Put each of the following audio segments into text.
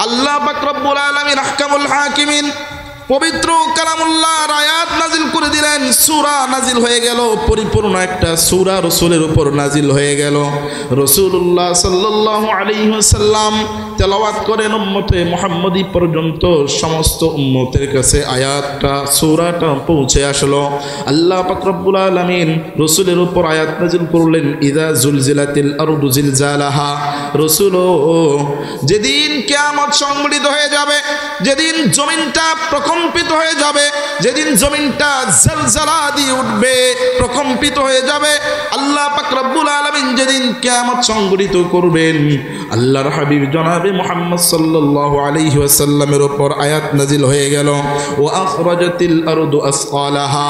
আল্লাহ পাক রব্বুল আলামিন আহকামুল হাকিমিন পবিত্র কালামুল্লাহর আয়াত নাজিল করে দিলেন। সূরা নাজিল হয়ে গেল, পরিপূর্ণ একটা সূরা রাসূলের উপর নাজিল হয়ে গেল। রাসূলুল্লাহ সাল্লাল্লাহু আলাইহি ওয়াসাল্লাম তেলাওয়াত করেন উম্মতে মুহাম্মদী পর্যন্ত সমস্ত উম্মতের কাছে আয়াতটা সূরাটা পৌঁছে আসলো। আল্লাহ পাক রব্বুল আলামিন রাসূলের উপর আয়াত নাজিল করলেন, ইযা জুলজিলাতিল আরদু জিলজালাহা। রাসূল যেদিন কিয়ামত সংঘটিত হয়ে যাবে, যেদিন জমিনটা প্রকম্পিত হয়ে যাবে, যেদিন জমিনটা জলজলা দিয়ে উঠবে, প্রকম্পিত হয়ে যাবে, আল্লাহ পাক রব্বুল আলামিন যেদিন কিয়ামত সংঘটিত করবেন, আল্লাহর হাবিব জনাবে মুহাম্মদ সাল্লাল্লাহু আলাইহি ওয়াসাল্লামের উপর আয়াত নাজিল হয়ে গেল, ওয়া আখরাজাতিল আরদু আসকালাহা।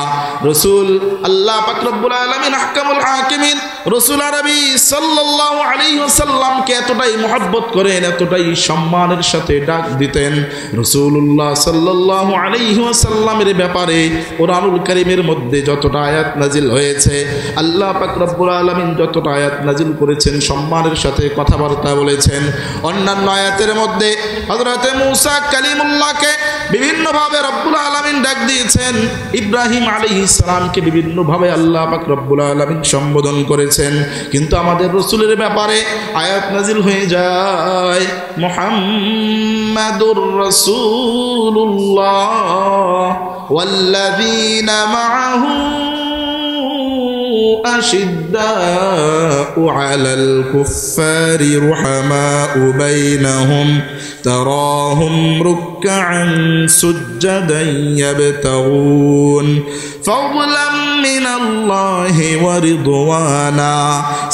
রাসূল আল্লাহ পাক রব্বুল আলামিন আহকামুল হাকিমিন রাসূল আরবি সাল্লাল্লাহু আলাইহি ওয়াসাল্লামকে এতটাই মহব্বত করেন, এতটাই সম্মানের সাথে ডাক দিতেন। রাসূলুল্লাহ সাল্লাল্লাহু আলাইহি ওয়াসাল্লামের ব্যাপারে কোরআনুল কারীমের মধ্যে যতটা আয়াত নাজিল হয়েছে, আল্লাহ পাক রব্বুল আলামিন যতটা আয়াত নাজিল করেছেন, সম্মানের সাথে কথাবার্তা বলেছেন। অন্যান্য আয়াতের মধ্যে হযরত মূসা কালিমুল্লাহকে বিভিন্নভাবে রব্বুল আলামিন ডাক দিয়েছেন, ইব্রাহিম আলাইহিস সালামকে বিভিন্নভাবে আল্লাহ পাক রব্বুল আলামিন সম্বোধন করেছেন। কিন্তু আমাদের রাসূলের ব্যাপারে আয়াত নাজিল হয়ে যায়, মুহাম্মাদুর রাসূলুল্লাহ ওয়াল্লাযীনা মাআহু আশিদ্দাউ আলাল কুফফারি রুহামাউ বাইনাহুম তারাহুম রুকআন সুজ্জাদান ইয়াবতাগুন ফাদলাম মিনাল্লাহি ওয়া রিদওয়ানা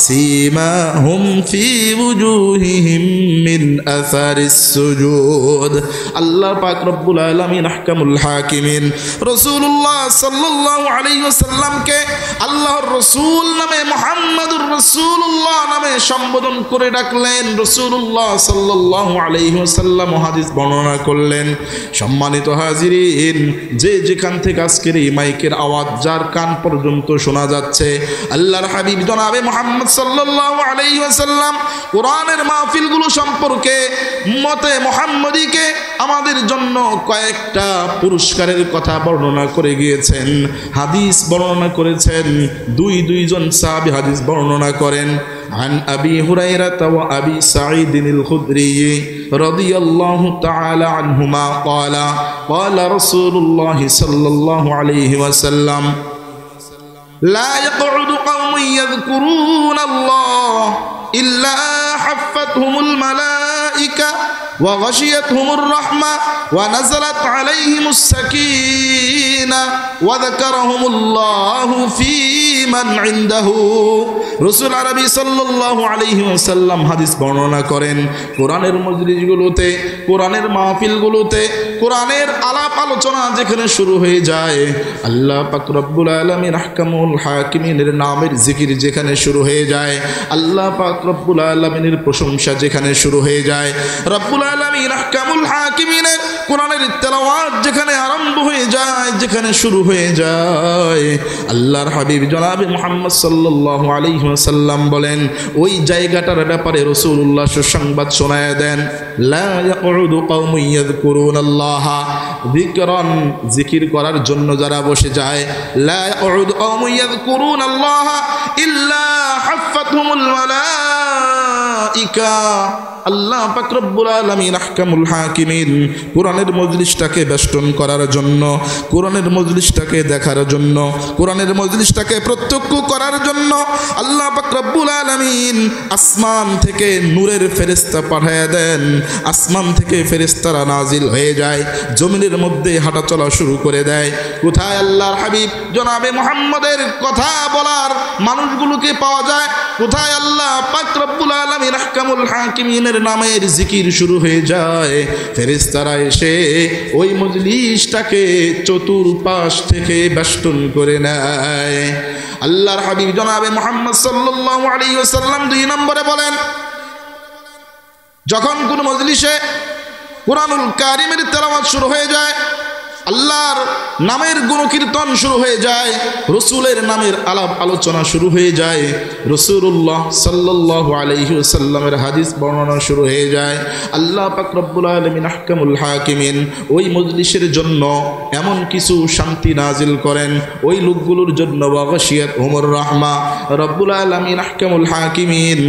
সীমাহুম ফি ওয়ুজুহিহিম মিন আসারিস সুজুদ। আল্লাহ পাক রব্বুল আলামিন আহকামুল হাকিমিন রাসূলুল্লাহ সাল্লাল্লাহু আলাইহি ওয়াসাল্লামকে আল্লাহর রাসূল নামে, মুহাম্মাদুর রাসূলুল্লাহ নামে সম্বোধন করে ডাকলেন। রাসূলুল্লাহ সাল্লাল্লাহু আলাইহি ওয়াসাল্লাম হাদিস বর্ণনা করলেন। সম্মানিত হাজিরিন, যে যেখান থেকে আজকের এই মাইকের আওয়াজ যার কান পর্যন্ত শোনা যাচ্ছে, আল্লাহর হাবিব জনাবে মুহাম্মদ সাল্লাল্লাহু আলাইহি ওয়াসাল্লাম কোরআনের মাহফিলগুলো সম্পর্কে উম্মতে মুহাম্মদীকে আমাদের জন্য কয়েকটা পুরস্কারের কথা বর্ণনা করে গিয়েছেন, হাদিস বর্ণনা করেছেন। দুইজন সাহাবী হাদিস বর্ণনা করেন। عن أبي هريرة وأبي سعيد الخدري رضي الله تعالى عنهما قال قال رسول الله صلى الله عليه وسلم لا يقعد قوم يذكرون الله إلا حفتهم الملائكة وغشيتهم الرحمة ونزلت عليهم السكينة وذكرهم الله في من عنده। রাসূল আরবি সাল্লাল্লাহু আলাইহি ওয়াসাল্লাম হাদিস বর্ণনা করেন, কোরআনের মজলিসগুলোতে, কোরআনের মাহফিলগুলোতে, কোরআনের আলাপ আলোচনা যেখানে শুরু হয়ে যায়, আল্লাহ পাক রব্বুল আলামিন আহকামুল হাকিমিনের নামের জিকির যেখানে শুরু হয়ে যায়, আল্লাহ পাক রব্বুল আলামিনের প্রশংসা যেখানে শুরু হয়ে যায়, রব্বুল আলামিন আহকামুল হাকিমিনের কোরআনের তেলাওয়াত যেখানে আরম্ভ হয়ে যায়, যেখানে শুরু হয়ে যায়, আল্লাহর হাবিব জনাবে মুহাম্মদ সাল্লাল্লাহু আলাইহি ওয়াসাল্লাম বলেন, ওই জায়গাটার ব্যাপারে রাসূলুল্লাহ সুসংবাদ শোনায় দেন, লা ইয়াকুদু কওমুন ইয়াযকুরুনাল্লাহা যিকরান, জিকির করার জন্য যারা বসে যায়, লা ইয়াকুদু কওমুন ইয়াযকুরুনাল্লাহা ইল্লা হাফাতহুমুল মালাইকা। আল্লাহ পাক রব্বুল আলামিন আহকামুল হাকিমিন কোরআনের মজলিসটাকে বেষ্টন করার জন্য, কোরআনের মজলিসটাকে দেখার জন্য, কোরআনের মজলিসটাকে প্রত্যক্ষ করার জন্য আল্লাহ পাক রব্বুল আলামিন আসমান থেকে নূরের ফেরেশতা পাঠিয়ে দেন। আসমান থেকে ফেরেশতারা নাজিল হয়ে যায়, জমিনের মধ্যে হাঁটা চলা শুরু করে দেয়। কোথায় আল্লাহর হাবিব জনাবে মুহাম্মদের কথা বলার মানুষগুলোকে পাওয়া যায়, কোথায় আল্লাহ পাক রব্বুল আলামিন আহকামুল হাকিমিনের নামের জিকির শুরু হয়ে যায়, ফেরেশতারা এসে ওই মজলিসটাকে চতুর্পাশ থেকে বেষ্টন করে নেয়। আল্লাহর হাবিব জনাবে মুহাম্মদ সাল্লাল্লাহু আলাইহি ওয়াসাল্লাম 2 নম্বরে বলেন, যখন কোন মজলিসে কুরআনুল কারীমের তেলাওয়াত শুরু হয়ে যায়, আল্লাহর নামের গুণকীর্তন শুরু হয়ে যায়, রসুলের নামের আলাপ আলোচনা শুরু হয়ে যায়, রাসূলুল্লাহ সাল্লাল্লাহু আলাইহি ওয়াসাল্লামের হাদিস বর্ণনা শুরু হয়ে যায়। আল্লাহ পাক রব্বুল আলামিন আহকামুল হাকিমিন ওই মজলিসের জন্য এমন কিছু শান্তি নাজিল করেন, ওই লোকগুলোর জন্য ওয়াগশিয়াত হুমুর রাহমা। রব্বুল আলামিন আহকামুল হাকিমিন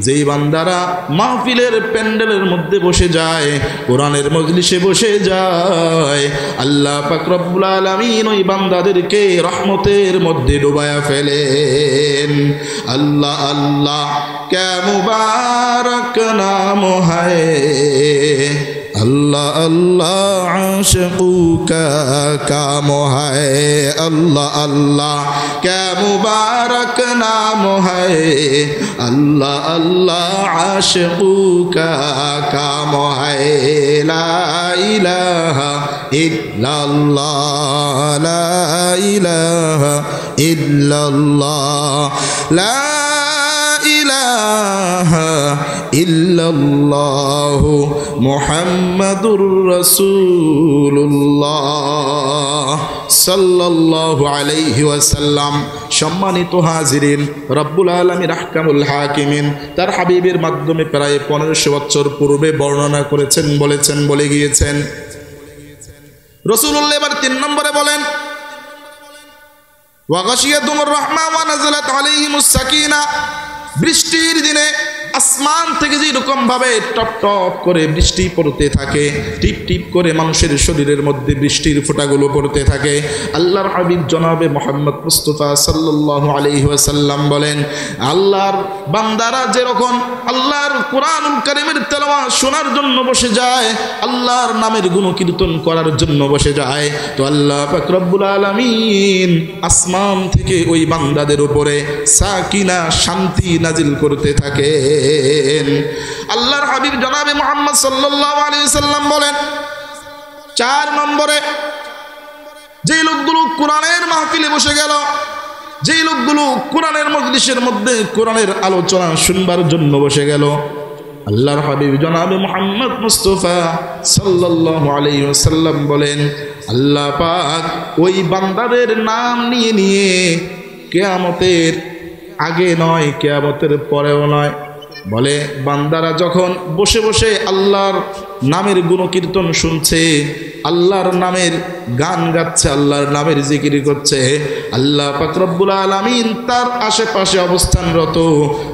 যেই বান্দারা মাহফিলের প্যান্ডেলের মধ্যে বসে যায়, কোরআনের মজলিসে বসে যায়, আল্লাহ পাক রব্বুল আলামিন ওই বান্দাদেরকে রহমতের মধ্যে ডুবায়া ফেলেন। আল্লাহ আল্লাহ ক্যা মুবারক নাম হ্যায়, अल्लाह अल्लाह आशिक़ू का काम है, अल्लाह अल्लाह क्या मुबारक नाम है, अल्लाह अल्लाह आशिक़ू का काम है, ला इलाहा इल्लल्लाह, ला इलाहा इल्लल्लाह, ला ইলাহা ইল্লাল্লাহ মুহাম্মাদুর রাসূলুল্লাহ সাল্লাল্লাহু আলাইহি ওয়াসাল্লাম। সম্মানিত হাজিরিন, রব্বুল আলামিন আহকামুল হাকিমিন তার হাবিবের মাধ্যমে প্রায় 1500 বছর পূর্বে বর্ণনা করেছেন, বলেছেন, বলে গিয়েছেন। রাসূলুল্লাহ এবার 3 নম্বরে বলেন ওয়া গাশিয়াতুমুর রাহমা ওয়া নাযালাত আলাইহিমুস সাকিনা। বৃষ্টির দিনে আসমান থেকে যেরকম ভাবে টপ টপ করে বৃষ্টি পড়তে থাকে, টিপ টিপ করে মানুষের শরীরের মধ্যে বৃষ্টির ফোঁটাগুলো পড়তে থাকে, আল্লাহর হাবিব জনাবে মুহাম্মদ মুস্তাফা সাল্লাল্লাহু আলাইহি ওয়াসাল্লাম বলেন, আল্লাহর বান্দারা যেরকম আল্লাহর কোরআনুল কারীমের তেলাওয়াত শোনার জন্য বসে যায়, আল্লাহর নামের গুণকীর্তন করার জন্য বসে যায়, তো আল্লাহ পাক রব্বুল আলামিন আসমান থেকে ওই বান্দাদের উপরে সাকিনা শান্তি নাজিল করতে থাকে। আল্লাহর হাবিব জনাবে মুহাম্মদ সাল্লাল্লাহু আলাইহি ওয়াসাল্লাম বলেন 4 নম্বরে যে লোকগুলো কোরআনের মাহফিলে বসে গেল, যে লোকগুলো কোরআনের মজলিসের মধ্যে কোরআনের আলোচনা শুনবার জন্য বসে গেল, আল্লাহর হাবিব জনাবে মুহাম্মদ মুস্তাফা সাল্লাল্লাহু আলাইহি ওয়াসাল্লাম বলেন, আল্লাহ পাক ওই বান্দাদের নাম নিয়ে নিয়ে কিয়ামতের আগে নয়, কিয়ামতের পরেও নয়, বলে বান্দারা যখন বসে বসে আল্লাহর নামের গুণকীর্তন শুনছে, আল্লাহর নামের গান গাচ্ছে, আল্লাহর নামের জিকির করছে, আল্লাহ পাক রব্বুল আলামিন তার আশেপাশে অবস্থানরত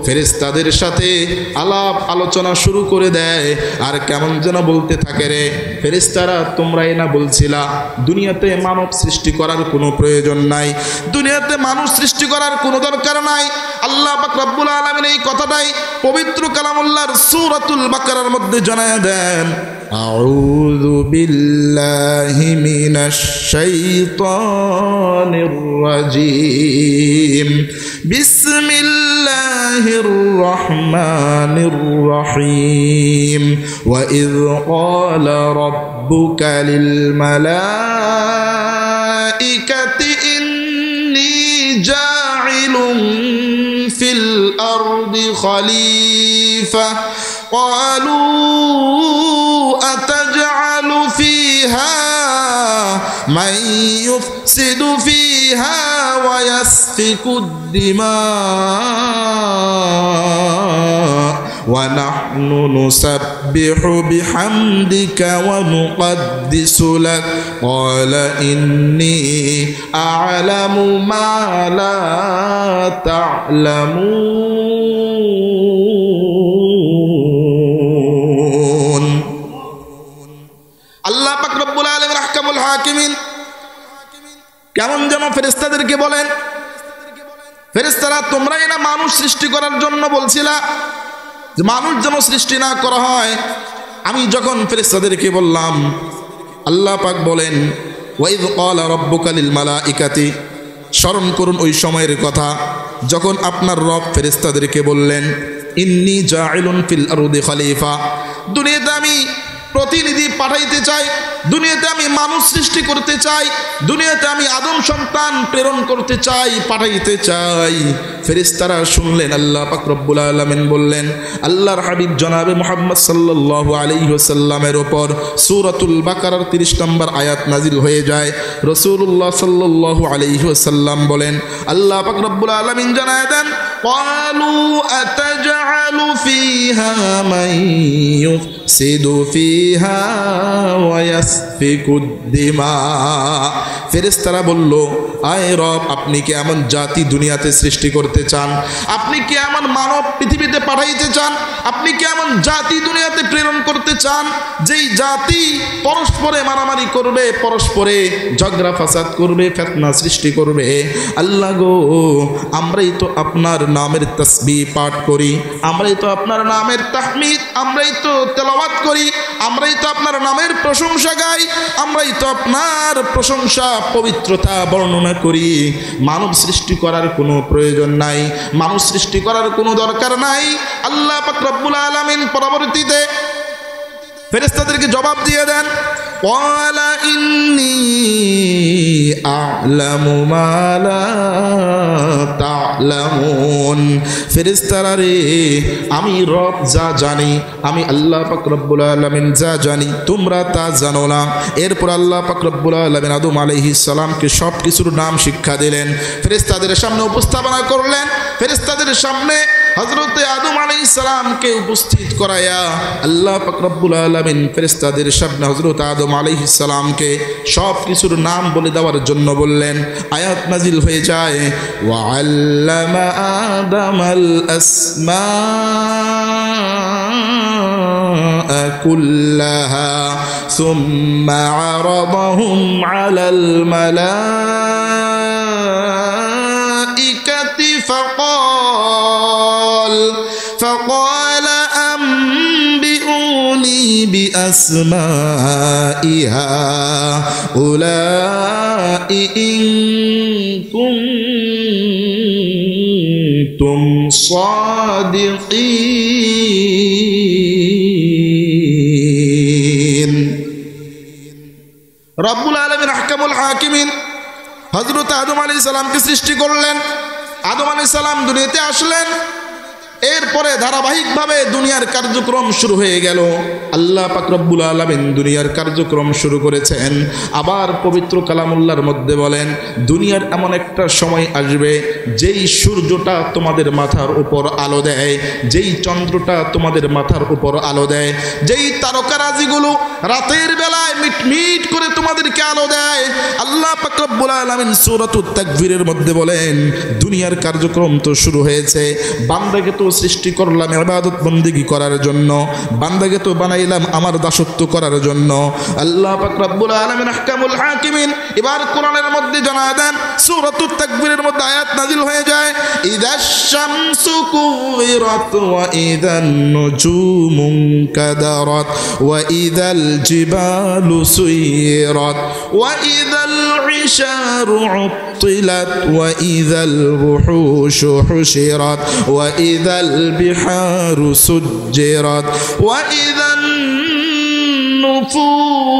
ফেরেশতাদের সাথে আলাপ আলোচনা শুরু করে দেয়। আর কেমন যেন বলতে থাকে, রে ফেরেশতারা তোমরাই না বলছিলা দুনিয়াতে মানব সৃষ্টি করার কোনো প্রয়োজন নাই, দুনিয়াতে মানুষ সৃষ্টি করার কোনো দরকার নাই। আল্লাহ পাক রব্বুল আলামিন এই কথাটাই পবিত্র কালামুল্লাহর সূরাতুল বাকারার মধ্যে জানায়া দেন, আউযু বিল্লাহি মিনাশ শাইতানির রাজীম, বিসমিল্লাহির রহমানির রহিম, ওয়া ইয ক্বালা রাব্বুকা লিল মালাইকাতি ইন্নী জাইলুন ফিল আরদি খলিফা ক্বালু أتجعل فيها من يفسد فيها ويسفك الدماء ونحن نسبح بحمدك ونقدس لك قال إني أعلم ما لا تعلمون। আল্লাহ পাক রব্বুল আলামিন আহকামুল হাকিমিন কেমন যেন ফেরেশতাদেরকে বলেন, ফেরেশতারা তোমরাই না মানুষ সৃষ্টি করার জন্য বলছিলা যে মানুষ যেন সৃষ্টি না করা হয়। আমি যখন ফেরেশতাদেরকে বললাম, আল্লাহ পাক বলেন, ওয়া ইয ক্বালা রাব্বুকা লিল মালাইকাতি, স্মরণ করুন ওই সময়ের কথা যখন আপনার রব ফেরেশতাদেরকে বললেন, ইন্নী জাইলুন ফিল আরদি খলিফা, দুনিয়াতে আমি প্রতিনিধি পাঠাইতে চাই, দুনিয়াতে আমি মানুষ সৃষ্টি করতে চাই, দুনিয়াতে আমি আদম সন্তান প্রেরণ করতে চাই, পাঠাইতে চাই। ফেরেশতারা শুনলেন, আল্লাহ পাক রব্বুল আলামিন বললেন আল্লাহর হাবিব জনাবে মুহাম্মদ সাল্লাল্লাহু আলাইহি ওয়াসাল্লামের উপর সূরাতুল বাকারার 30 নম্বর আয়াত নাজিল হয়ে যায়। রাসূলুল্লাহ সাল্লাল্লাহু আলাইহি ওয়াসাল্লাম বলেন, আল্লাহ পাক রব্বুল আলামিন জানায় দেন, ক্বালু আতাজআলু ফিহা মান ইউফসিদু ফিহা ওয়া ইয়াসফিকুদ দিমা। ফেরেশতারা বলল, আয় রব, আপনি কি এমন জাতি দুনিয়াতে সৃষ্টি করতে চান? আপনি কি এমন মানব পৃথিবীতে পাঠাইতে চান? আপনি কি এমন জাতি দুনিয়াতে প্রেরণ করতে চান যেই জাতি পরস্পরে মারামারি করবে, পরস্পরে ঝগড়া ফাসাদ করবে, ফিতনা সৃষ্টি করবে? আল্লাহ গো, আমরাই তো আপনার নামের তাসবিহ পাঠ করি, আমরাই তো আপনার নামের তাহমিদ, আমরাই তো তেলাওয়াত করি, আমরাই তো আপনার নামের প্রশংসা গাই, আমরাই তো আপনার প্রশংসা পবিত্রতা বর্ণনা করি। মানব সৃষ্টি করার কোনো প্রয়োজন নাই, মানুষ সৃষ্টি করার কোনো দরকার নাই। আল্লাহ পাক রব্বুল আলামিন পরবর্তীতে ফেরেশতাদেরকে জবাব দিয়ে দেন, ক্বালা ইন্নী আ'লামু মা লা তা'লামুন। ফেরেশতারা রে, আমি রব যা জানি, আমি আল্লাহ পাক রব্বুল আলামিন যা জানি, তোমরা তা জানো না। এরপর আল্লাহ পাক রব্বুল আলামিন আদম আলাইহিস সালামকে সব কিছুর নাম শিক্ষা দিলেন, ফেরেশতাদের সামনে উপস্থাপনা করলেন। ফেরেশতাদের সামনে হযরতে আদম আলাইহিস সালামকে উপস্থিত করায়া আল্লাহ পাক রব্বুল আলামিন ফেরেশতাদের সামনে হযরত আদম আলাইহিস সালামকে সব কিছুর নাম বলে দেওয়ার জন্য বললেন। আয়াত নাজিল হয়ে যায়, ওয়া আল্লামা আদামাল আসমাআ কুল্লাহা সুম্মা আরাদাহুম আলাল মালাইকাতি فقال أنبئوني بأسماء هؤلاء إن كنتم صادقين। রব্বুল আলামিন আহকামুল হাকিমিন হযরত আদম আলাইহিস সালামকে সৃষ্টি করলেন। আদম আলাইহিস সালাম দুনিয়াতে আসলেন, এরপরে ধারাবাহিকভাবে দুনিয়ার কার্যক্রম শুরু হয়ে গেল। আল্লাহ পাক রব্বুল আলামিন দুনিয়ার কার্যক্রম শুরু করেছেন। আবার পবিত্র কালামুল্লাহর মধ্যে বলেন, দুনিয়ার এমন একটা সময় আসবে যেই সূর্যটা তোমাদের মাথার উপর আলো দেয়, যেই চন্দ্রটা তোমাদের মাথার উপর আলো দেয়, যেই তারকারাজিগুলো রাতের বেলায় মিটমিট করে তোমাদেরকে আলো দেয়। আল্লাহ পাক রব্বুল আলামিন সূরাতুত তাকবীরের মধ্যে বলেন, দুনিয়ার কার্যক্রম তো শুরু হয়েছে, বান্দাকে তো সৃষ্টি করলাম ইবাদত বন্দেগী করার জন্য, বান্দাকে তো বানাইলাম আমার দাসত্ব করার জন্য। আল্লাহ পাক রব্বুল আলামিন আহকামুল হাকিমিন এবার কোরআনের মধ্যে জানায় দেন, সূরাতুত তাকবীরের মধ্যে আয়াত নাজিল হয়ে যায়, ইদাশ শামসু কুবিরাত ওয়া ইদান নুজুমু কাদারাত ওয়া ইদাল জিবালু সুইরাত ওয়া ইদাল ইশারু উত্তিলাত ওয়া ইদাল রুহুশু হুশিরাত ওয়া ইদাল البحار سجرت وإذا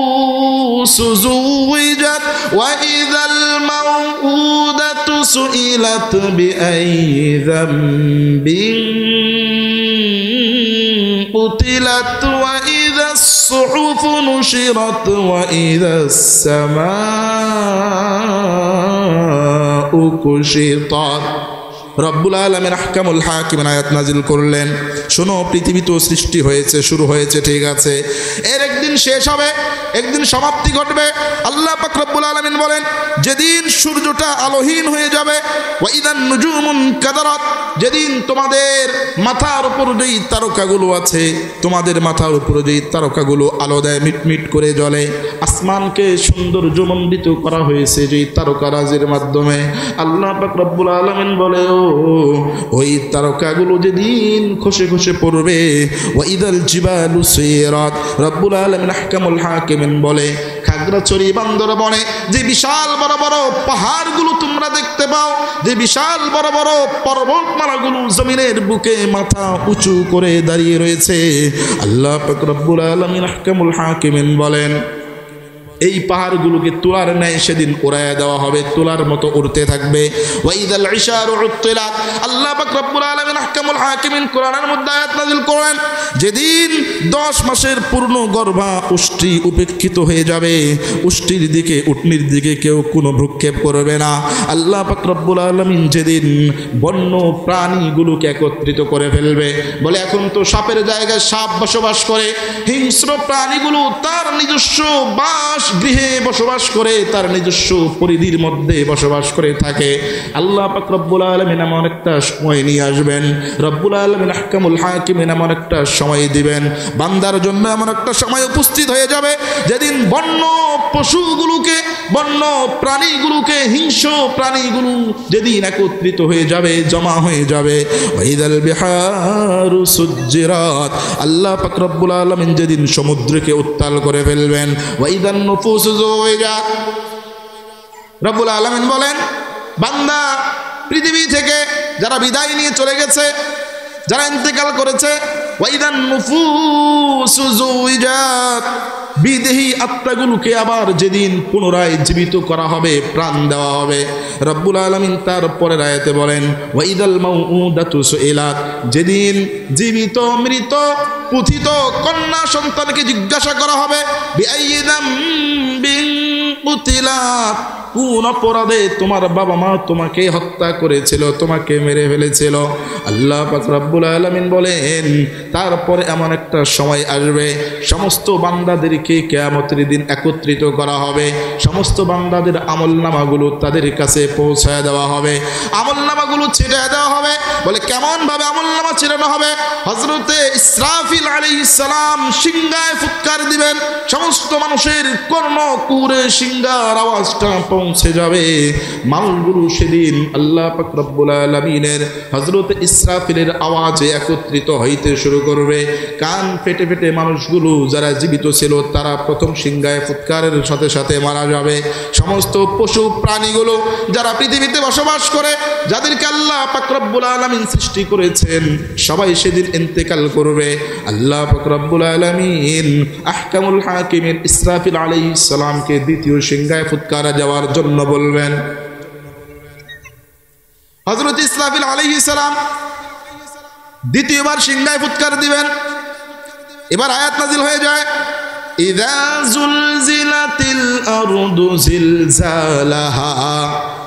النفوس زوجت وإذا الموءودة سئلت بأي ذنب قتلت وإذا الصحف نشرت وإذا السماء كشطت। রব্বুল আলামিন আহকামুল হাকিমিন আয়াত নাজিল করলেন, শোনো, পৃথিবী তো সৃষ্টি হয়েছে, শুরু হয়েছে, ঠিক আছে, এর একদিন শেষ হবে, একদিন সমাপ্তি ঘটবে। আল্লাহ পাক রব্বুল আলামিন বলেন, যেদিন সূর্যটা আলোহীন হয়ে যাবে, ওয়া ইদান নুজুমুন কাদারাত, যেদিন তোমাদের মাথার উপর যেই তারকাগুলো আছে, তোমাদের মাথার উপর যেই তারকাগুলো আলো দেয়, মিটমিট করে জ্বলে, আসমানকে সৌন্দর্যমণ্ডিত করা হয়েছে যেই তারকারাজির মাধ্যমে। আল্লাহ পাক রব্বুল আলামিন বলে, ওই তারকাগুলো যেদিন খসে খসে পড়বে, ওয়া ইদাল জিবালু সুইরাত, রব্বুল আলামিন আহকামুল হাকিমিন বলে, খাগড়াছড়ি বান্দরবনে যে বিশাল বড় বড় পাহাড়গুলো তোমরা দেখতে পাও, যে বিশাল বড় বড় পর্বতমালাগুলো জমিনের বুকে মাথা উঁচু করে দাঁড়িয়ে রয়েছে, আল্লাহ পাক রব্বুল আলামিন আহকামুল হাকিমিন বলেন এই পাহাড়গুলোকে তুলার ন্যায় সেদিন উড়াইয়া দেওয়া হবে, তুলার মতো উড়তে থাকবে। ওয়াইদাল ইশারু উত্তিলাত, আল্লাহ পাক রব্বুল আলামিন আহকামুল হাকিমিন কোরআনের মধ্যে আয়াত নাযিল করেন, যেদিন 10 মাসের পূর্ণ গর্ভা উষ্টি উপেক্ষিত হয়ে যাবে, উষ্টির দিকে উটনির দিকে কেউ কোনো ভ্রুক্ষেপ করবে না। আল্লাহ পাক রব্বুল আলামিন যেদিন বন্য প্রাণীগুলোকে একত্রিত করে ফেলবে, বলে এখন তো সাপের জায়গায় সাপ বসবাস করে, হিংস্র প্রাণীগুলো তার নিজস্ব বাস গৃহে বসবাস করে, তার নিজস্ব পরিধির মধ্যে বসবাস করে থাকে। আল্লাহ পাক রব্বুল আলামিন এমন একটা সময় নিয়ে আসবেন, রব্বুল আলামিন আহকামুল হাকিমিন এমন একটা সময় দিবেন, বান্দার জন্য এমন একটা সময় উপস্থিত হয়ে যাবে যেদিন বন্য পশুগুলোকে, বন্য প্রাণীগুলোকে, হিংস্র প্রাণীগুলো যেদিন একত্রিত হয়ে যাবে, জমা হয়ে যাবে। ওয়াইদাল বিহারু সুজ্জিরাত, আল্লাহ পাক রব্বুল আলামিন যেদিন সমুদ্রকে উত্তাল করে ফেলবেন। ওয়াইদান নুফুসু যুওইজাত, রব্বুল আলামিন বলেন বান্দা পৃথিবী থেকে যারা বিদায় নিয়ে চলে গেছে, যারা ইন্তেকাল করেছে, ওয়াইদান নুফুসু যুওইজাত, বিদেহী আত্মাগুলোকে আবার যেদিন পুনরায় জীবিত করা হবে, প্রাণ দেওয়া হবে, রব্বুল আলামিন তার পরের আয়াতে বলেন ওয়াইদাল মাউউদাতু সুইলাত, যেদিন জীবিত মৃত পুথিত কন্যা সন্তানকে জিজ্ঞাসা করা হবে বিআইয়ি যামবিন কুতিলাত, কোন অপরাধে তোমার বাবা মা তোমাকে হত্যা করেছিল, তোমাকে মেরে ফেলেছিল। আল্লাহ পাক রব্বুল আলামিন বলেন তারপরে এমন একটা সময় আসবে সমস্ত বান্দাদেরকে কিয়ামতের দিন একত্রিত করা হবে, সমস্ত বান্দাদের আমলনামাগুলো তাদের কাছে পৌঁছায় দেওয়া হবে, আমলনামাগুলো ছিটিয়ে দেওয়া হবে। বলে কেমন ভাবে আমলনামা ছিটানো হবে? হযরতে ইসরাফিল আলাইহিস সালাম সিংহায় ফুৎকার দিবেন, সমস্ত মানুষের কর্ণকুহরে সিংহার আওয়াজটা পৌঁছে যাবে। মানুষগুলো সেদিন আল্লাহ পাক রব্বুল আলামিনের হযরত ইসরাফিলের আওয়াজে একত্রিত হইতে শুরু করবে। কান ফেটে ফেটে মানুষগুলো যারা জীবিত ছিল তারা প্রথম সিংহায় ফুৎকারের সাথে সাথে মারা যাবে। সমস্ত পশু প্রাণীগুলো যারা পৃথিবীতে বসবাস করে, যাদেরকে আল্লাহ পাক রব্বুল আলামিন সৃষ্টি করেছেন, সবাই সেদিন ইন্তেকাল করবে। আল্লাহ পাক রব্বুল আলামিন আহকামুল হাকিমিন ইসরাফিল আলাইহিস সালামকে দ্বিতীয় সিংহায় ফুৎকার যাওয়ার জন্য বলবেন। হযরত ইসরাফিল আলাইহিস সালাম দ্বিতীয়বার সিংহায় ফুৎকার দিবেন। এবার আয়াত নাযিল হয়ে যায় ইযা যুলজিলাতিল আরদু জিলজালাহা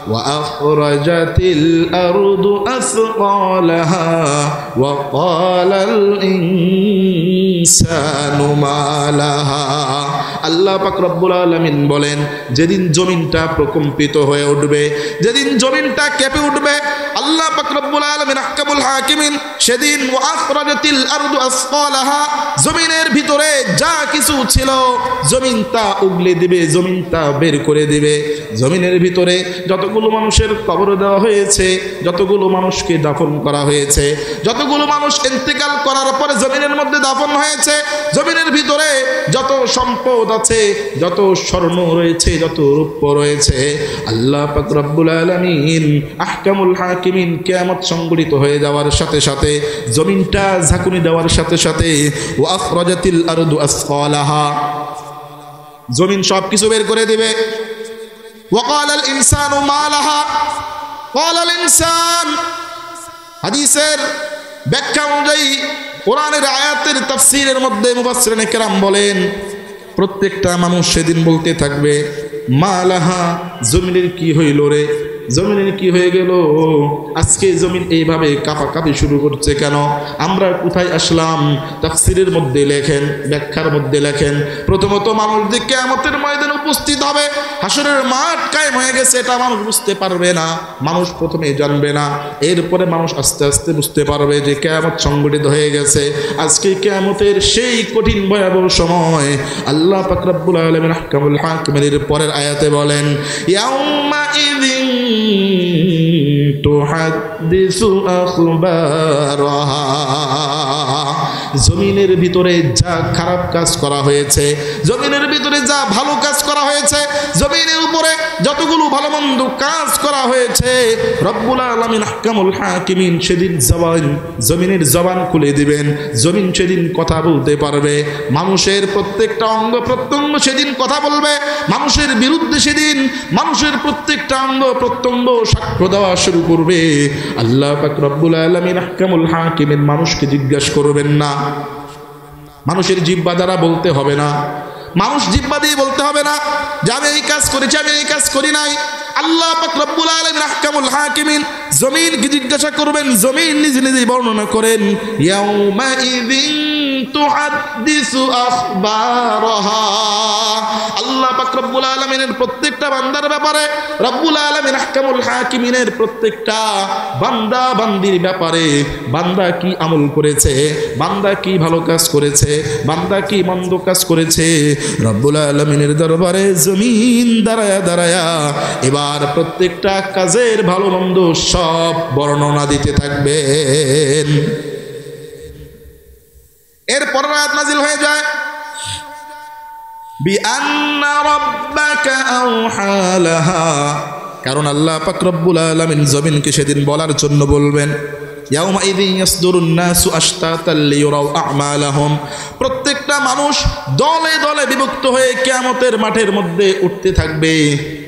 ওয়া আখরাজাতিল আরদু আসকালাহা ওয়া ক্বালাল ইনসানু মা লাহা। আল্লাহ পাক রব্বুল আলামিন বলেন যেদিন জমিনটা প্রকম্পিত হয়ে উঠবে, যেদিন জমিনটা কেঁপে উঠবে, আল্লাহ পাক রব্বুল আলামিন আহকামুল হাকিমিন সেদিন ওয়া আখরাজাতিল আরদু আসকালাহা, জমিনের ভিতরে যা কিছু ছিল জমিনটা উগলে দিবে, জমিনটা বের করে দিবে। জমিনের ভিতরে যতগুলো মানুষের কবর দেওয়া হয়েছে, যতগুলো মানুষকে দাফন করা হয়েছে, যতগুলো মানুষ ইন্তেকাল করার পরে জমিনের মধ্যে দাফন হয়েছে, জমিনের ভিতরে যত সম্পদ আছে, যত স্বর্ণ রয়েছে, যত রূপ্য রয়েছে, আল্লাহ পাক রব্বুল আলামিন আহকামুল হাকিমিন কিয়ামত সংঘটিত হয়ে যাওয়ার সাথে সাথে, জমিনটা ঝাঁকুনি দেওয়ার সাথে সাথে ওয়া আখরাজাতিল আরদু আসকালাহা, জমিন সব কিছু বের করে দিবে। ওয়া ক্বালাল ইনসানু মা লাহা, ক্বালাল ইনসান, হাদিসের ব্যাখ্যা অনুযায়ী কোরআনের আয়াতের তাফসীরের মধ্যে মুফাসসিরিনে কেরাম বলেন প্রত্যেকটা মানুষ সেদিন বলতে থাকবে মা লাহা, জমিনের কি হইল রে, জমিনের কি হয়ে গেল, আজকে জমিন এইভাবে কাঁপাকাঁপি শুরু করছে কেন, আমরা কোথায় আসলাম? তাফসীরের মধ্যে লেখেন, ব্যাখ্যার মধ্যে লেখেন প্রথমত মানুষ যে কিয়ামতের ময়দানে উপস্থিত হবে, হাসরের মাঠ কায়েম হয়ে গেছে, এটা মানুষ বুঝতে পারবে না, মানুষ প্রথমে জানবে না, এরপরে মানুষ আস্তে আস্তে বুঝতে পারবে যে কিয়ামত সংঘটিত হয়ে গেছে। আজকে কিয়ামতের সেই কঠিন ভয়াবহ সময় আল্লাহ পাক রব্বুল আলামিন আহকামুল হাকিমের পরের আয়াতে বলেন ইয়াউমা ইযিন তুহাদ্দিসু আখবারাহা, জমিনের ভিতরে যা খারাপ কাজ করা হয়েছে, জমিনের ভিতরে যা ভালো কাজ করা হয়েছে, জমিনের উপরে যতগুলো ভালো মন্দ কাজ করা হয়েছে, রব্বুল আলামিন আহকামুল হাকিমিন সেদিন জমিনের জবান খুলে দিবেন। জমিন সেদিন কথা বলতে পারবে, মানুষের প্রত্যেকটা অঙ্গ প্রত্যঙ্গ সেদিন কথা বলবে, মানুষের বিরুদ্ধে সেদিন মানুষের প্রত্যেকটা অঙ্গ প্রত্যঙ্গ সাক্ষ্য দেওয়া শুরু করবে। আল্লাহ পাক রব্বুল আলামিন আহকামুল হাকিমিন মানুষকে জিজ্ঞাসা করবেন না, মানুষের জিহ্বা দ্বারা বলতে হবে না, মানুষ জিহ্বা দিয়ে বলতে হবে না যে আমি এই কাজ করেছি, আমি এই কাজ করি নাই। আল্লাহ পাক রব্বুল আলামিন আহকামুল হাকিমিন জমিনকে জিজ্ঞাসা করবেন। জমিন নিজে নিজেই বর্ণনা করেন, ইয়াউমা ইযিন তুহাদ্দিসু আখবারাহা। আল্লাহ পাক রব্বুল আলামিনের প্রত্যেকটা বান্দার ব্যাপারে, রব্বুল আলামিন আহকামুল হাকিমিনের প্রত্যেকটা বান্দা বান্দির ব্যাপারে, বান্দা কি আমল করেছে, বান্দা কি ভালো কাজ করেছে, বান্দা কি মন্দ কাজ করেছে, রব্বুল আলামিনের দরবারে জমিন দাঁড়ায়া দাঁড়ায়া এবার প্রত্যেকটা কাজের ভালো মন্দ সব বর্ণনা দিতে থাকবেন। এরপর আয়াত নাযিল হয়ে যায়, বিআন্না রাব্বাকা আওহা লাহা। কারণ আল্লাহ পাক রব্বুল আলামিন জমিনকে সেদিন বলার জন্য বলবেন, ইয়াউমা ইযিন ইয়াসদুরুন নাসু আশতাতাল লিয়ুরাউ আ'মালাহুম। প্রত্যেকটা মানুষ দলে দলে বিভক্ত হয়ে কিয়ামতের মাঠের মধ্যে উঠতে থাকবে,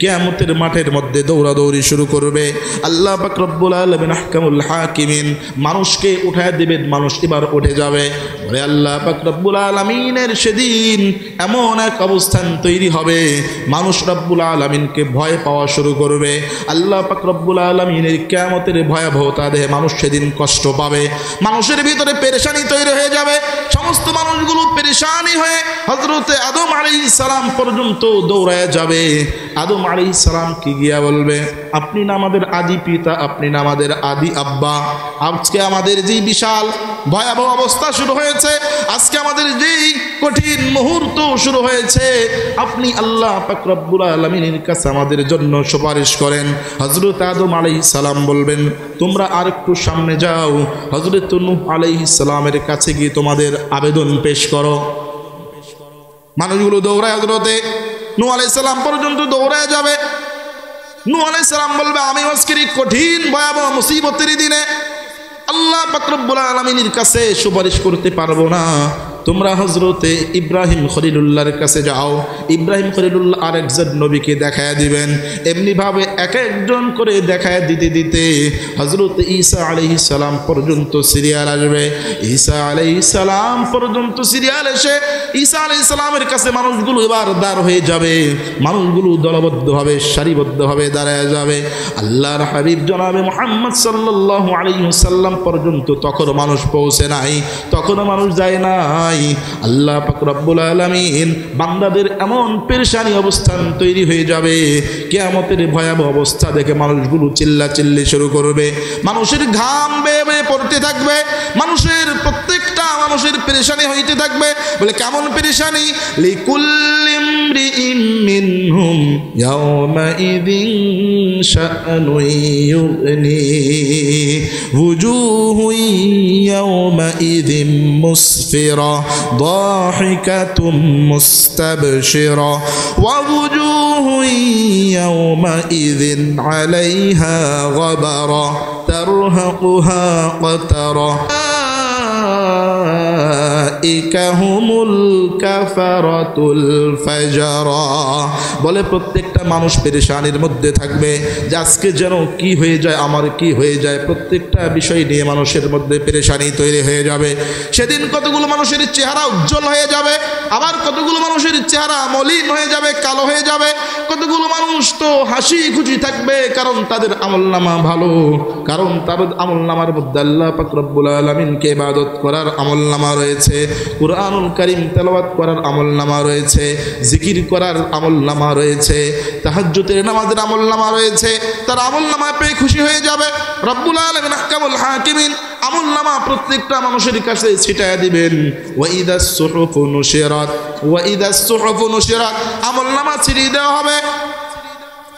কিয়ামতের মাঠের মধ্যে দৌড়াদৌড়ি শুরু করবে। আল্লাহ পাক রব্বুল আলামিন আহকামুল হাকিমিন মানুষকে উঠায় দিবেন, মানুষ এবার উঠে যাবে। বলে আল্লাহ পাক রব্বুল আলামিনের সেদিন এমন এক অবস্থান তৈরি হবে, মানুষ রব্বুল আলামিনকে ভয় পাওয়া শুরু করবে। আল্লাহ পাক রব্বুল আলামিনের কিয়ামতের ভয়াবহতা দেখে মানুষ সেদিন কষ্ট পাবে, মানুষের ভিতরে পেরেশানি তৈরি হয়ে যাবে। সমস্ত মানুষগুলো পেরেশানি হয়ে হযরতে আদম আলাইহিস সালাম পর্যন্ত দৌড়ায় যাবে। আদম আলাইহিস সালাম কি গিয়া বলবে, আপনি না আমাদের আদি পিতা, আপনি না আমাদের আদি আব্বা। আজকে আমাদের যে বিশাল ভয়াবহ অবস্থা শুরু হয়েছে, আজকে আমাদের যেই কঠিন মুহূর্ত শুরু হয়েছে, আপনি আল্লাহ পাক রব্বুল আলামিনের কাছে আমাদের জন্য সুপারিশ করেন। হযরত আদম আলাইহিস সালাম বলবেন, তোমরা আর একটু সামনে যাও, হযরত নূহ আলাইহিস সালামের কাছে গিয়ে তোমাদের আবেদন পেশ করো। মানুষগুলো দৌড়ায় হযরতে নূহ আলাইহিস সালাম পর্যন্ত দৌড়ায় যাবে। নূহ আলাইহিস সালাম বলবে, আমি আজকের এই কঠিন ভয়াবহ মুসিবতের দিনে আল্লাহ পাক রব্বুল আলামিনের কাছে সুপারিশ করতে পারবো না, তোমরা হযরতে ইব্রাহিম খলিলুল্লাহর কাছে যাও। ইব্রাহিম খলিলুল্লাহ আরেকজন নবীকে দেখায় দিবেন। এমনি ভাবে এক একজন করে দেখায় দিতে দিতে হযরত ঈসা আলাইহিস সালাম পর্যন্ত সিরিয়াল আসবে। ঈসা আলাইহিস সালাম পর্যন্ত সিরিয়াল এসে ঈসা আলাইহিস সালামের কাছে মানুষগুলো এবার দাঁড় হয়ে যাবে, মানুষগুলো দলবদ্ধভাবে সারিবদ্ধভাবে দাঁড়ায় যাবে। আল্লাহর হাবিব জনাবে মুহাম্মদ সাল্লাল্লাহু আলাইহি ওয়াসাল্লাম পর্যন্ত তখনও মানুষ পৌঁছে নাই, তখনও মানুষ যায় নাই। আল্লাহ পাক রব্বুল আলামিন বান্দাদের এমন পেরেশানি অবস্থান তৈরি হয়ে যাবে, কিয়ামতের ভয়াবহ অবস্থা দেখে মানুষগুলো চিল্লাচিল্লি শুরু করবে, মানুষের ঘাম বেয়ে বেয়ে পড়তে থাকবে, মানুষের প্রত্যেকটা মানুষের পেরেশানি হইতে থাকবে। বলে কেমন পেরেশানি, লিকুল্লি ইমরিইম মিনহুম ইয়াওমাইযিন শাআনুন ইউগনি ওয়ুজুহুন ইয়াওমাইযিন মুসফিরা ضاحكة مستبشرة ووجوه يومئذ عليها غبرة ترهقها قترة হুমুল কাফারাতুল ফাজরা। বলে প্রত্যেকটা মানুষ পেরেশানির মধ্যে থাকবে যে আজকে যেন কি হয়ে যায়, আমার কি হয়ে যায়, প্রত্যেকটা বিষয় নিয়ে মানুষের মধ্যে পেরেশানি তৈরি হয়ে যাবে। সেদিন কতগুলো মানুষের চেহারা উজ্জ্বল হয়ে যাবে, আবার কতগুলো মানুষের চেহারা মলিন হয়ে যাবে, কালো হয়ে যাবে। কতগুলো মানুষ তো হাসি খুশি থাকবে, কারণ তাদের আমলনামা ভালো, কারণ তাদের আমলনামার মধ্যে আল্লাহ পাক রব্বুল আলামিনকে ইবাদত করার আমলনামা রয়েছে, কুরআনুল কারীম তেলাওয়াত করার আমলনামা রয়েছে, জিকির করার আমলনামা রয়েছে, তাহাজ্জুদের নামাজের আমলনামা রয়েছে। তার আমলনামা পেয়ে খুশি হয়ে যাবে। রব্বুল আলামিন আহকামুল হাকিমিন আমলনামা প্রত্যেকটা মানুষের কাছে ছিটায়া দিবেন। ওয়া ইদাস সুহুফু নুশিরাত, ওয়া ইদাস সুহুফু নুশিরাত, আমলনামা ছিটিয়ে দেওয়া হবে।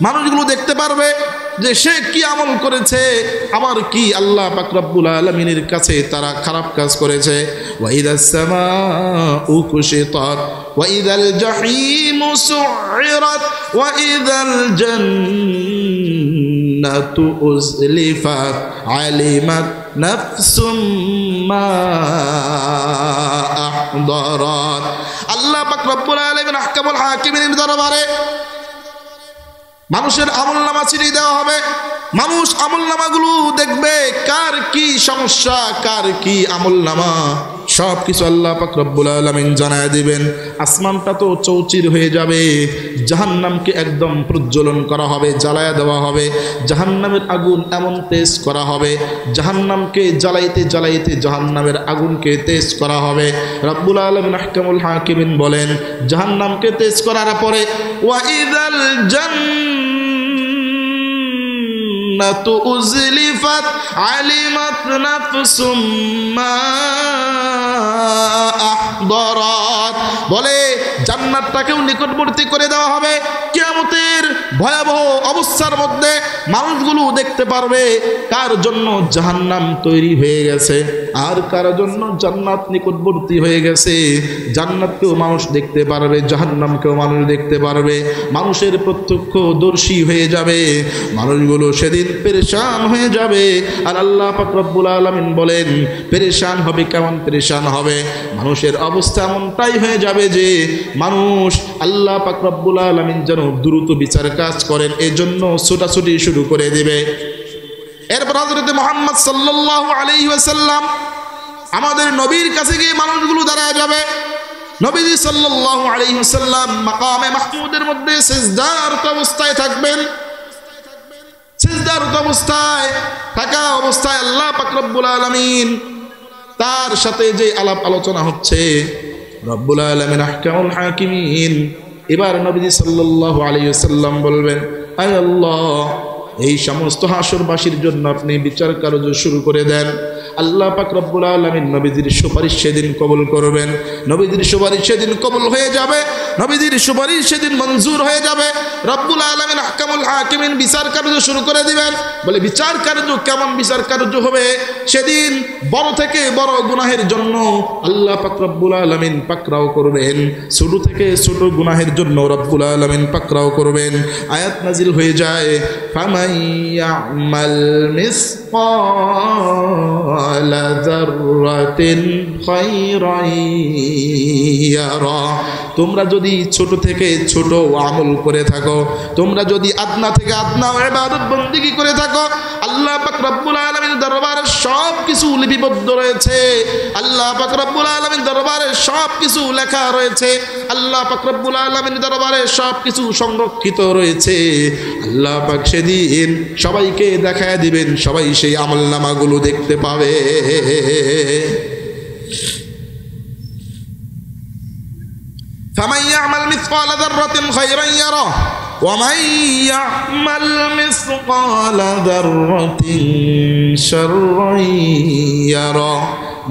মানুষগুলো দেখতে পারবে যে সে কি আমল করেছে, আবার কি আল্লাহ পাক রব্বুল আলামিনের কাছে তারা খারাপ কাজ করেছে। ওয়া ইদাস সামাউ কুশিতাত ওয়া ইদাল জাহিমু সুইরাত ওয়া ইদাল জান্নাতু উজলিফাত আলিমাত নাফসুম মা আহদারাত। আল্লাহ পাক রব্বুল আলামিন আহকামুল হাকিমিনের দরবারে মানুষের আমলনামা ছিনিয়ে দেওয়া হবে। মানুষ আমলনামাগুলো দেখবে কার কি সমস্যা, কার কি আমলনামা, সব কিছু আল্লাহ পাক রব্বুল আলামিন জানায় দিবেন। আসমানটা তো চৌচির হয়ে যাবে, জাহান্নামকে একদম প্রজ্বলন করা হবে, জ্বালায়া দেওয়া হবে। জাহান্নামের আগুন এমন তেজ করা হবে, জাহান্নামকে জ্বালাইতে জ্বালাইতে জাহান্নামের আগুনকে তেজ করা হবে। রব্বুল আলামিন আহকামুল হাকিমিন বলেন, জাহান্নামকে তেজ করার পরে ওয়া ইযাল জান্নাতু উজলিফাত আলিমাত নাফসুম মা আহদারাত, বলে জান্নাতটাকেও নিকটবর্তী করে দেওয়া হবে। কিয়ামতের ভয়াবহ অবস্থার মধ্যে মানুষগুলো দেখতে পারবে কার জন্য জাহান্নাম তৈরি হয়ে গেছে আর কার জন্য জান্নাত নিকটবর্তী হয়ে গেছে। জান্নাতকেও মানুষ দেখতে পারবে, জাহান্নামকেও মানুষ দেখতে পারবে। মানুষের প্রত্যক্ষদর্শী হয়ে যাবে, মানুষগুলো সেদিন পেরেশান হয়ে যাবে। আর আল্লাহ পাক রব্বুল আলামিন বলেন, পেরেশান হবে, কেমন পেরেশান হবে? মানুষের অবস্থা এমনটাই হয়ে যাবে যে মানুষ আল্লাহ পাক রব্বুল আলামিন যেন দ্রুত বিচার কাজ করেন এজন্য ছোটাছুটি শুরু করে দিবে। এরপর হযরত মুহাম্মদ সাল্লাল্লাহু আলাইহি ওয়াসাল্লাম আমাদের নবীর কাছে গিয়ে মানুষগুলো দাঁড়ায় যাবে। নবীজি সাল্লাল্লাহু আলাইহি ওয়াসাল্লাম মাকামে মাহমুদের মধ্যে সিজদারত অবস্থায় থাকবেন। সিজদারত অবস্থায় থাকা অবস্থায় আল্লাহ পাক রব্বুল আলামিন তার সাথে যে আলাপ আলোচনা হচ্ছে, রব্বুল আলামিন আহকামুল হাকিমিন এবার নবীজি সাল্লাল্লাহু আলাইহি ওয়াসাল্লাম বলবেন, আয় আল্লাহ, এই সমস্ত হাসরবাসীর জন্য আপনি বিচার কার্য শুরু করে দেন। আল্লাহ পাক রব্বুল আলামিন নবীজির সুপারিশ সেদিন কবুল করবেন। নবীজির সুপারিশ সেদিন কবুল হয়ে যাবে, নবীজির সুপারিশ সেদিন মঞ্জুর হয়ে যাবে। রব্বুল আলামিন আহকামুল হাকিমিন বিচার কার্য শুরু করে দিবেন। বলে বিচার কার্য কেমন বিচার কার্য হবে? সেদিন বড় থেকে বড় গুনাহের জন্য আল্লাহ পাক রব্বুল আলামিন পাকড়াও করবেন, ছোট থেকে ছোট গুনাহের জন্য রব্বুল আলামিন পাকড়াও করবেন। আয়াত নাজিল হয়ে যায়, ফামান ইয়ামাল মিসকালা যাররাতিন খায়রান ইয়ারা। তোমরা যদি ছোট থেকে ছোট আমল করে থাকো, তোমরা যদি আদনা থেকে আদনা ইবাদত বন্দেগী করে থাকো, আল্লাহ পাক রব্বুল আলামিন দরবারে সব কিছু লিপিবদ্ধ রয়েছে, আল্লাহ পাক রব্বুল আলামিন দরবারে সব কিছু লেখা রয়েছে, আল্লাহ পাক রব্বুল আলামিন দরবারে সব কিছু সংরক্ষিত রয়েছে। আল্লাহ পাক সেদিন সবাইকে দেখায় দিবেন, সবাই সেই আমলনামাগুলো দেখতে পাবে। ফামান ইয়ামাল মিসকালা যাররাতিন খায়রান ইয়ারা ওয়া মান ইয়ামাল মিসকালা যাররাতিন শাররান ইয়ারা।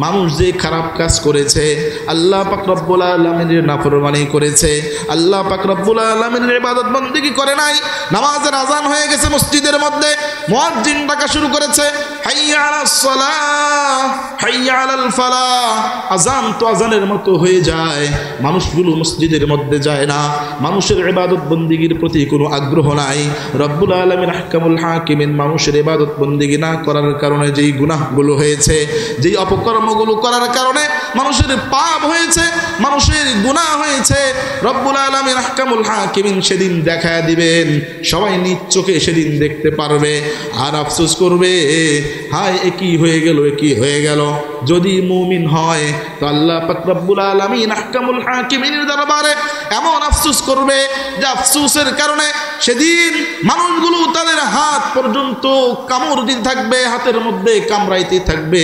মানুষ যে খারাপ কাজ করেছে, আল্লাহ পাক রব্বুল আলামিনের নাফরমানি করেছে, আল্লাহ পাক রব্বুল আলামিনের ইবাদত বন্দেগী করে নাই, নামাজের আজান হয়ে গেছে মসজিদের মধ্যে, মুয়াজ্জিন ডাকা শুরু করেছে, হাইয়া আলাস সালাহ হাইয়া আলাল ফালাহ। আজান তো আজানের মতো হয়ে যায়, মানুষগুলো মসজিদের মধ্যে যায় না, মানুষের ইবাদত বন্দেগীর প্রতি কোনো আগ্রহ নাই। রব্বুল আলামিন আহকামুল হাকিমিন মানুষের ইবাদত বন্দেগী না করার কারণে যেই গুনাহগুলো হয়েছে, যেই অপকর্মগুলো করার কারণে মানুষের পাপ হয়েছে, মানুষের গুনাহ হয়েছে, রব্বুল আলামিন আহকামুল হাকিমিন সেদিন দেখায় দিবেন, সবাই নিজ চোখে সেদিন দেখতে পারবে। আর আফসোস করবে, হায় একই হয়ে গেল, একই হয়ে গেল। যদি মুমিন হয় তো আল্লাহ পাক রব্বুল আলামিন আহকামুল হাকিমিনের দরবারে এমন আফসোস করবে যে আফসোসের কারণে সেদিন মানুষগুলো তাদের হাত পর্যন্ত কামড় দিতে থাকবে, হাতের মধ্যে কামড়াইতে থাকবে।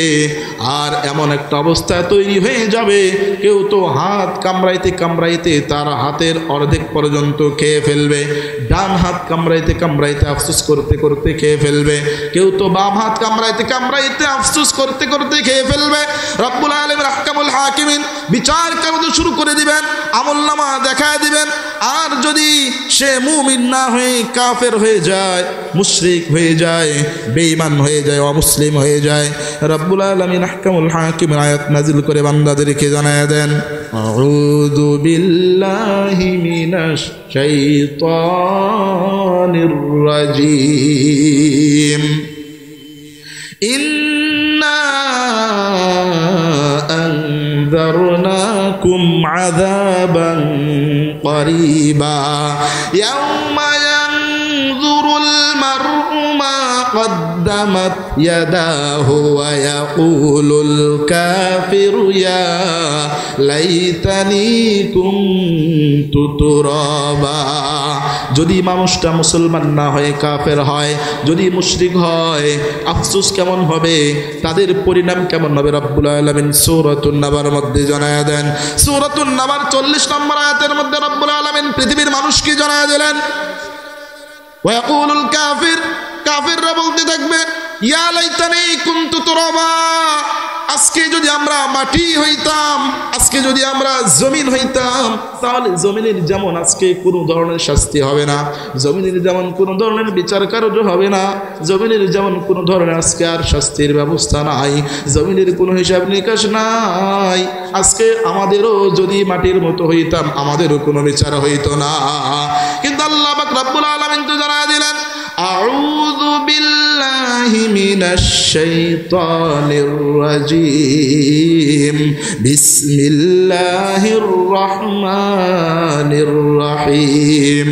আর এমন একটা অবস্থা তৈরি হয়ে যাবে, কেউ তো হাত কামড়াইতে কামড়াইতে তার হাতের অর্ধেক পর্যন্ত খেয়ে ফেলবে, ডান হাত কামড়াইতে কামড়াইতে আফসোস করতে করতে খেয়ে ফেলবে, কেউ তো বাম হাত কামড়াইতে কামড়াইতে আফসোস করতে করতে খেয়ে ফেলবে। রব্বুল আলামিন আহকামুল হাকিমিন বিচার কার্য শুরু করে দিবেন, আমলনামা দেখায় দিবেন। আর যদি সে মুমিন না হয়ে কাফের হয়ে যায়, মুশরিক হয়ে যায়, বেঈমান হয়ে যায়, অমুসলিম হয়ে যায়, রব্বুল আলামিন আহকামুল হাকিম আয়াত নাজিল করে বান্দাদেরকে জানায় দেন, আউযু বিল্লাহি মিনাশ শাইতানির রাজিম, ইন্না আনযারনাকুম আযাবান করিবা ইয়াওমা ইয়ানযুরুল মার'ু মা قدمت يداه ويقول الكافر يا ليتني كنت ترابا। যদি মানুষটা মুসলমান না হয় কাফের হয়, যদি মুশরিক হয়, আফসোস কেমন হবে, তাদের পরিণাম কেমন হবে রব্বুল আলামিন সূরাতুন নাবার মধ্যে জানায়া দেন। সূরাতুন নাবার 40 নম্বর আয়াতের মধ্যে রব্বুল আলামিন পৃথিবীর মানুষকে জানায়া দিলেন, ওয়ায়াকুলুল কাফির, কাফিররা বলতে থাকবে, ইয়া লাইতানি কুনতু তুরাবা, আজকে যদি আমরা মাটি হইতাম, আজকে যদি আমরা জমিন হইতাম, তাহলে জমিনের যেমন আজকে কোনো ধরনের শাস্তি হবে না, জমিনের যেমন কোনো ধরনের বিচার কার্য হবে না, জমিনের যেমন কোনো ধরনের আজকে আর শাস্তির ব্যবস্থা নাই, জমিনের কোনো হিসাব নিকাশ নাই, আজকে আমাদেরও যদি মাটির মতো হইতাম আমাদেরও কোনো বিচার হইতো না। কিন্তু আল্লাহ পাক রব্বুল আলামিন তো জানায় দিলেন, আউযু বিল্লাহি মিনাশ শাইতানির রাজিম, বিসমিল্লাহির রহমানির রহিম,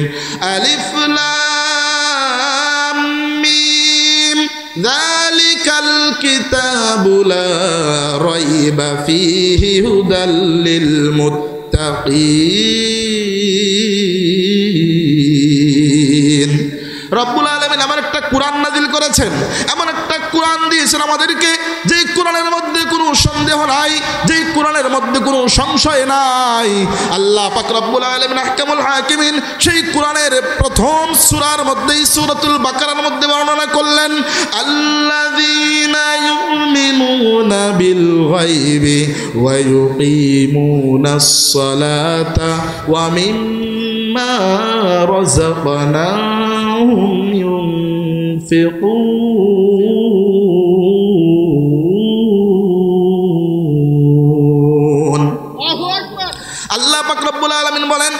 আলিফ লাম মিম, যালিকাল কিতাবু লা রাইবা ফীহি হুদাল লিল মুত্তাকিন। রব্বুল আলামিন এমন একটা কোরআন নাজিল করেছেন, এমন একটা কোরআন দিয়েছেন আমাদেরকে, যে কোরআনের মধ্যে কোনো সন্দেহ নাই, যে কোরআনের মধ্যে কোনো সংশয় নাই। আল্লাহ পাক রব্বুল আলামিন আহকামুল হাকিমিন সেই কোরআনের প্রথম সূরার মধ্যেই, সূরাতুল বাকারার মধ্যে বর্ণনা করলেন, আল্লাযীনা ইউমিনুনা বিল গায়বি ওয়া ইউকিমুনাস সালাতা ওয়া মিম্মা রাযাকনাহুম ينفقون। আল্লাহ পাক রব্বুল আলামিন বলেন,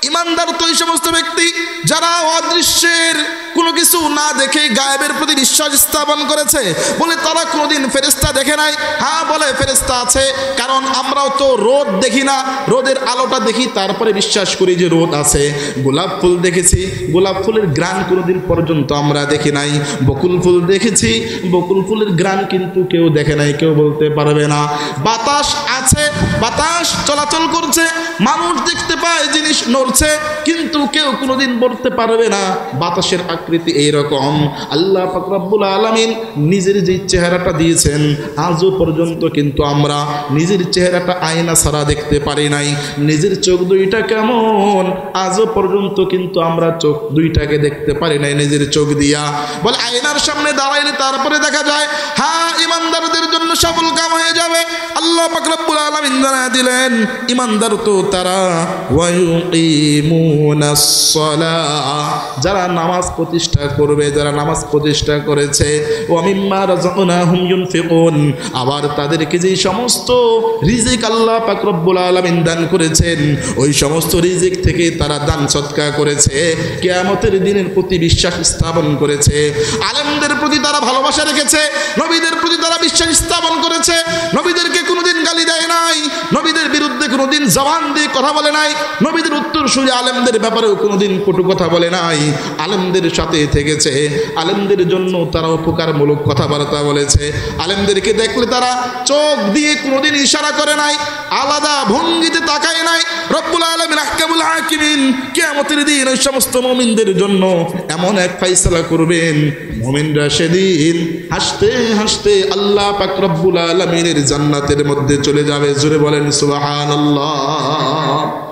ইমানদার তো এই সমস্ত ব্যক্তি যারা অদৃশ্যের কোনো কিছু না দেখে গায়েবের প্রতি বিশ্বাস স্থাপন করেছে। বলে তারা কোনোদিন ফেরেশতা দেখে নাই? হ্যাঁ বলে ফেরেশতা আছে, কারণ আমরাও তো রোদ দেখি না, রোদের আলোটা দেখি, তারপরে বিশ্বাস করি যে রোদ আছে। গোলাপ ফুল দেখেছি, গোলাপ ফুলের ঘ্রাণ কোনোদিন পর্যন্ত আমরা দেখি নাই। বকুল ফুল দেখেছি, বকুল ফুলের ঘ্রাণ কিন্তু কেউ দেখে নাই, কেউ বলতে পারবে না। বাতাস আছে, বাতাস চলাচল করছে, মানুষ দেখতে পায় জিনিস নড়ছে, কিন্তু কেউ কোনোদিন বলতে পারবে না বাতাসের আকৃতি এইরকম। আল্লাহ পাক রব্বুল আলামিন নিজের যে চেহারাটা দিয়েছেন, আজও পর্যন্ত কিন্তু আমরা নিজের চেহারাটা আয়না ছাড়া দেখতে পারি নাই। নিজের চোখ দুইটা কেমন, আজও পর্যন্ত কিন্তু আমরা চোখ দুইটাকে দেখতে পারি নাই নিজের চোখ দিয়া। বলে আয়নার সামনে দাঁড়াইলে তারপরে দেখা যায়, হ্যাঁ ইমানদারদের জন্য সফল কাম হয়ে যাবে। আল্লাহ পাক রব্বুল আলামিন জানায় দিলেন, ইমানদার তো তারা ওয়ায়ুকিমুনাস সালাহ, যারা নামাজ প্রতিষ্ঠা করবে, যারা নামাজ প্রতিষ্ঠা করেছে, ওয়া মিম্মা রাযাকনাহুম ইউনফিকুন, আবার তাদেরকে যে সমস্ত রিজিক আল্লাহ পাক রব্বুল আলামিন দান করেছেন, ওই সমস্ত রিজিক থেকে তারা দান সদকা করেছে, কিয়ামতের দিনের প্রতি বিশ্বাস স্থাপন করেছে, আলেমদের প্রতি তারা ভালোবাসা রেখেছে, নবীদের প্রতি তারা বিশ্বাস স্থাপন করেছে, নবীদেরকে কোনোদিন গালি দেয় নাই, নবীদের বিরুদ্ধে কোনোদিন জবান দিয়ে কথা বলে নাই, নবীদের উত্তরসূরি আলেমদের ব্যাপারেও কোনোদিন কটু কথা বলে নাই, আলেমদের সাথে থেকেছে, আলেমদের জন্য তারা উপকারমূলক কথাবার্তা বলেছে, আলেমদেরকে দেখলে তারা চোখ দিয়ে কোনোদিন ইশারা করে নাই, আলাদা ভঙ্গিতে তাকায় নাই। রব্বুল আলামিন আহকামুল হাকিমিন কিয়ামতের দিন ওই সমস্ত মুমিনদের জন্য এমন এক ফয়সালা করবেন, মুমিনরা সেদিন হাসতে হাসতে আল্লাহ পাক রব্বুল আলামিনের জান্নাতের মধ্যে চলে যাবে। জোরে বলেন সুবহানাল্লাহ।